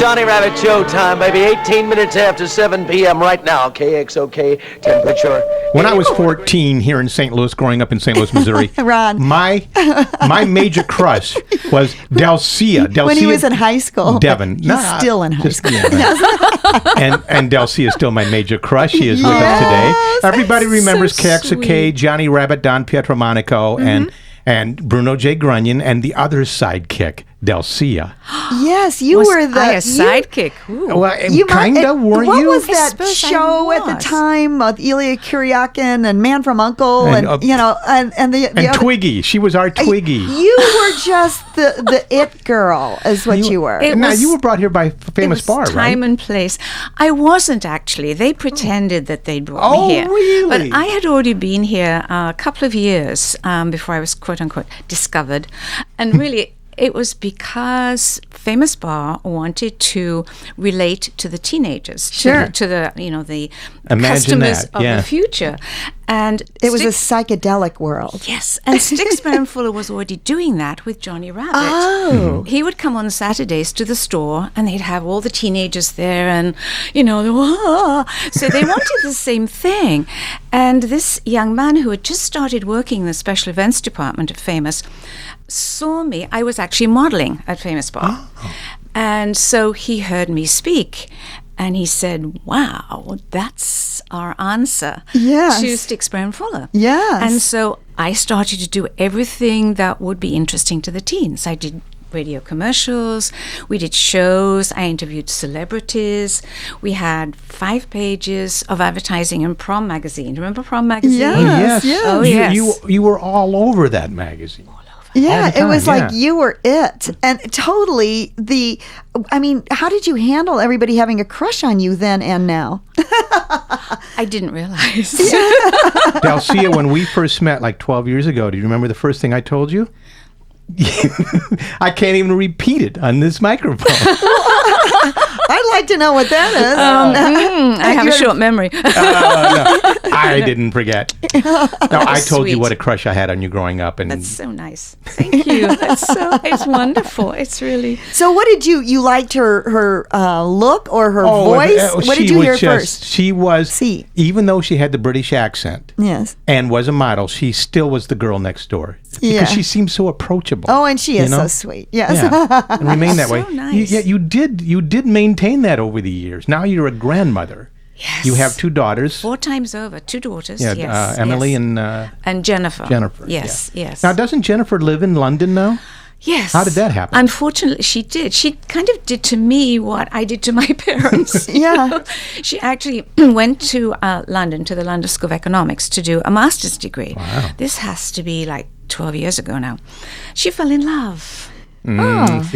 Johnny Rabbit Show time, baby. 18 minutes after 7 p.m. right now. KXOK temperature. When I was 14 here in St. Louis, growing up in St. Louis, Missouri, Ron. my major crush was Delcia. When he was in high school. Devon. He's still in high school. Yeah, and Delcia is still my major crush. She is with us today. Everybody remembers KXOK, Johnny Rabbit, Don Pietromonaco, and Bruno J. Grunion, and the other sidekick, Delcia. Yes, you were the sidekick. Well, kind of, weren't you? What was that show at the time with Ilya Kuryakin and Man from U.N.C.L.E. and Twiggy. She was our Twiggy. You were just the it girl, is what you were. Now you were brought here by Famous Bar, right? Time and place. I wasn't actually. They pretended that they brought me here. Really? But I had already been here a couple of years before I was quote unquote discovered, and really. It was because Famous Bar wanted to relate to the teenagers, sure, to the Imagine customers that. of the future, and it was a psychedelic world. Yes, and Sticksbury Fuller was already doing that with Johnny Rabbit. Oh, he would come on Saturdays to the store, and they'd have all the teenagers there, and so they wanted the same thing. And this young man who had just started working in the special events department at Famous saw me. I was actually modeling at Famous Bar. Oh. And so he heard me speak. And he said, wow, that's our answer to Sticksbury Fuller. Yes. And so I started to do everything that would be interesting to the teens. I did radio commercials, we did shows, I interviewed celebrities, we had 5 pages of advertising in Prom magazine. Remember Prom magazine? Yes. Oh, yes. You were all over that magazine. Yeah, it was like you were it. And totally how did you handle everybody having a crush on you then and now? I didn't realize. Delcia, when we first met like 12 years ago, do you remember the first thing I told you? I can't even repeat it on this microphone. I'd like to know what that is. I have a short memory. No, I didn't forget. No, I told you Sweet. what a crush I had on you growing up. And That's so nice. Thank you. It's wonderful. It's really. So what did you liked her look or her voice? What did you hear first? She was, even though she had the British accent and was a model, she still was the girl next door. Because she seemed so approachable. Oh, and she is so sweet. Yes. Yeah. And remain that way. So nice. You did maintain that over the years. Now you're a grandmother. Yes. You have 2 daughters. 4 times over. 2 daughters. Yeah, yes. Emily and Jennifer. Jennifer. Yes. Now, doesn't Jennifer live in London now? Yes. How did that happen? Unfortunately, she did. She kind of did to me what I did to my parents. She actually went to London, to the London School of Economics, to do a master's degree. Wow. This has to be like 12 years ago now. She fell in love. See,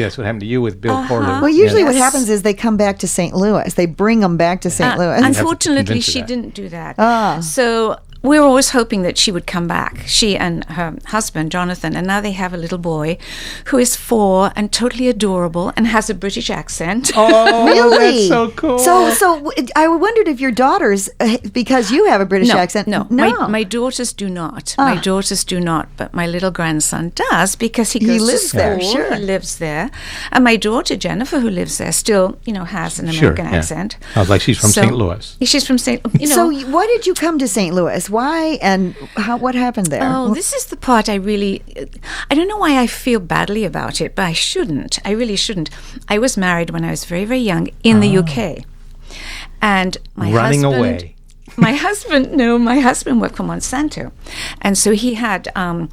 that's what happened to you with Bill Corlew. Well, usually what happens is they come back to St. Louis. They bring them back to St. Louis. Unfortunately, she didn't do that. So we were always hoping that she would come back, she and her husband, Jonathan, and now they have a little boy who is 4 and totally adorable and has a British accent. Oh, really? That's so cool. So I wondered if your daughters, because you have a British accent. No. My daughters do not. My daughters do not, but my little grandson does because he goes lives to school. there, sure. He lives there. And my daughter, Jennifer, who lives there, still, has an American accent. I was like, she's from St. Louis. She's from St. So why did you come to St. Louis? Why and what happened there? Oh, this is the part I don't know why I feel badly about it, but I shouldn't. I really shouldn't. I was married when I was very, very young in the UK. And my husband... My husband worked for Monsanto. And so he had a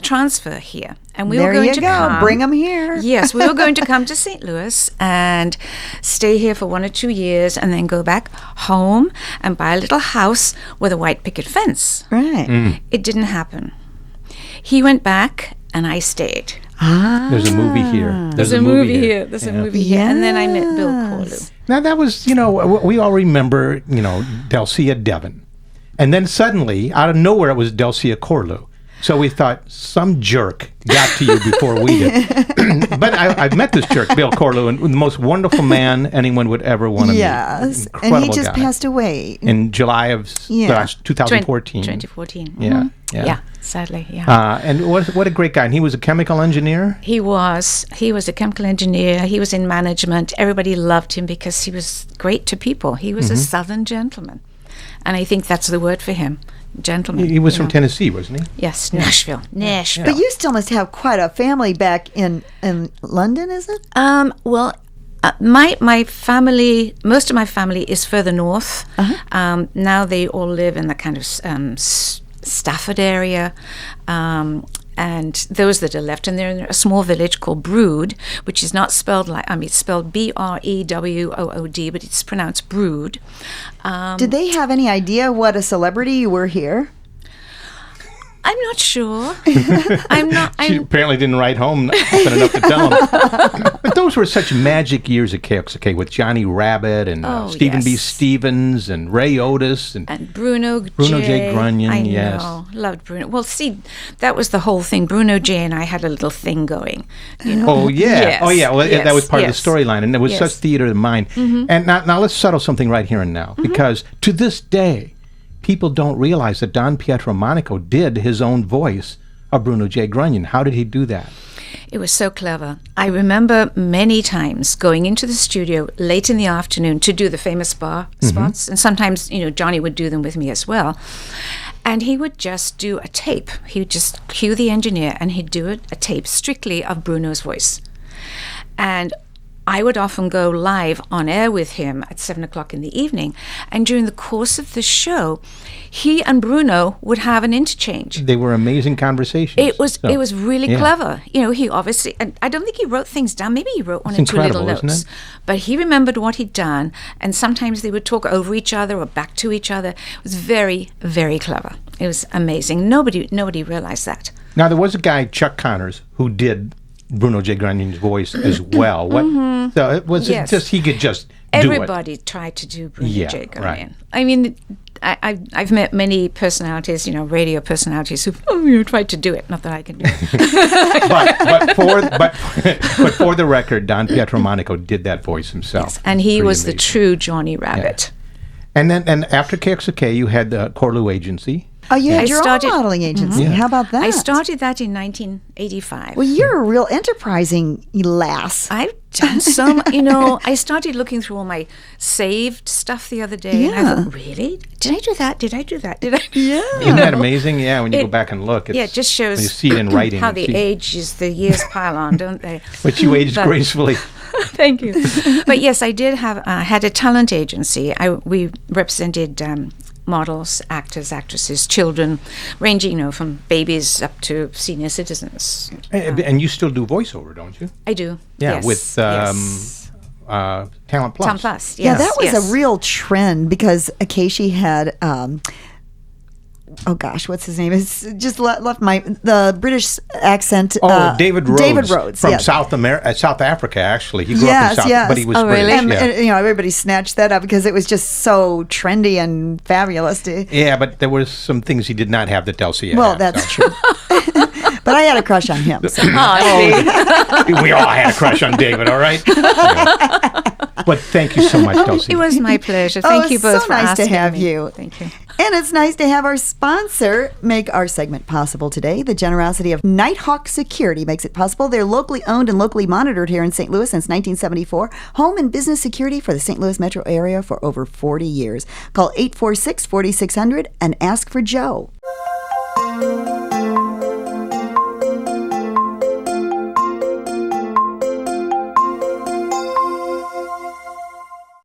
transfer here. And we were going to come. Bring him here. Yes, we were going to come to St. Louis and stay here for 1 or 2 years and then go back home and buy a little house with a white picket fence. Right. It didn't happen. He went back and I stayed. There's a movie here. There's a movie here. There's a movie here. And then I met Bill Corlew. Now, that was, we all remember, Delcia Devon. And then suddenly, out of nowhere, it was Delcia Corlew. So we thought some jerk got to you before we did. But I've met this jerk, Bill Corlew, and the most wonderful man anyone would ever want to meet. Yes. Incredible And he just guy. passed away. In July of 2014. 2014. Yeah, Yeah, sadly, yeah. And what a great guy. And he was a chemical engineer? He was a chemical engineer. He was in management. Everybody loved him because he was great to people. He was a Southern gentleman. And I think that's the word for him, gentleman. He was you from know. Tennessee, wasn't he? Yes, Nashville. Nashville. But you still must have quite a family back in London, is it? Well, my family, most of my family is further north. Now they all live in the kind of Stafford area. And those that are left, and they're in a small village called Brood, which is not spelled like, it's spelled Brewood, but it's pronounced Brood. Did they have any idea what a celebrity you were here? I'm not sure. I'm not. She apparently didn't write home often enough to tell him. But those were such magic years at KXOK with Johnny Rabbit and Stephen B. yes. Stevens and Ray Otis and Bruno J. Grunion, I yes. know, loved Bruno. Well, see, that was the whole thing. Bruno J and I had a little thing going. You know? Oh, yeah. Yes, Oh, yeah. Well, that was part of the yes. storyline. And it was Yes. such theater of mind. And now let's settle something right here and now. Because to this day, people don't realize that Don Pietromonaco did his own voice of Bruno J. Grunion. How did he do that? It was so clever. I remember many times going into the studio late in the afternoon to do the famous bar spots. And sometimes, Johnny would do them with me as well. And he would just do a tape. He would just cue the engineer and he'd do a tape strictly of Bruno's voice. And I would often go live on air with him at 7:00 in the evening. And during the course of the show, he and Bruno would have an interchange. They were amazing conversations. It was really yeah. clever. He obviously, and I don't think he wrote things down. Maybe he wrote one It's or two little incredible, notes. isn't it? But he remembered what he'd done, and sometimes they would talk over each other or back to each other. It was very, very clever. It was amazing. Nobody realized that. Now, there was a guy, Chuck Connors, who did Bruno J. Grunion's voice as well. So it was Yes. just, he could just do Everybody tried to do Bruno Yeah, J. Grunion. right. I mean, I've met many personalities, radio personalities who tried to do it. Not that I can do it. but for the record, Don Pietromonaco did that voice himself. And he Pretty was the amazing. true Johnny Rabbit. And then after KXOK, you had the Corlew Agency. Oh, you had I your started- own modeling agency. Yeah. How about that? I started that in 1985. Well, you're a real enterprising lass. I've done some, I started looking through all my saved stuff the other day. And I Yeah. thought, really? Did I do that? Did I do that? Did I? Yeah. Isn't that amazing? Yeah, when you go It- back and look. Yeah, it just shows when you see it in writing. how and the see- the years pile on, don't they? But you aged But- gracefully. Thank you. But yes, I did had a talent agency. We represented models, actors, actresses, children, ranging, from babies up to senior citizens. And you still do voiceover, don't you? I do. Yeah, yes, with yes. Talent Plus. Tom Plus. Yeah, Yes, that was yes. a real trend because Akeshi had, oh gosh, what's his name? It's just left the British accent. David Rhodes. David Rhodes From yes. South Africa, actually. He grew up in Yes, South, yes. but he was Oh, really? British. And, Yeah. everybody snatched that up because it was just so trendy and fabulous. Yeah, but there were some things he did not have that Delcia Well, had, that's so. true. But I had a crush on him. So. We all had a crush on David, all right? Yeah. But thank you so much, Delcia. It was my pleasure. Thank you it's both so for nice to asking have me. you. Thank you. And it's nice to have our sponsor make our segment possible today. The generosity of Nighthawk Security makes it possible. They're locally owned and locally monitored here in St. Louis since 1974. Home and business security for the St. Louis metro area for over 40 years. Call 846-4600 and ask for Joe.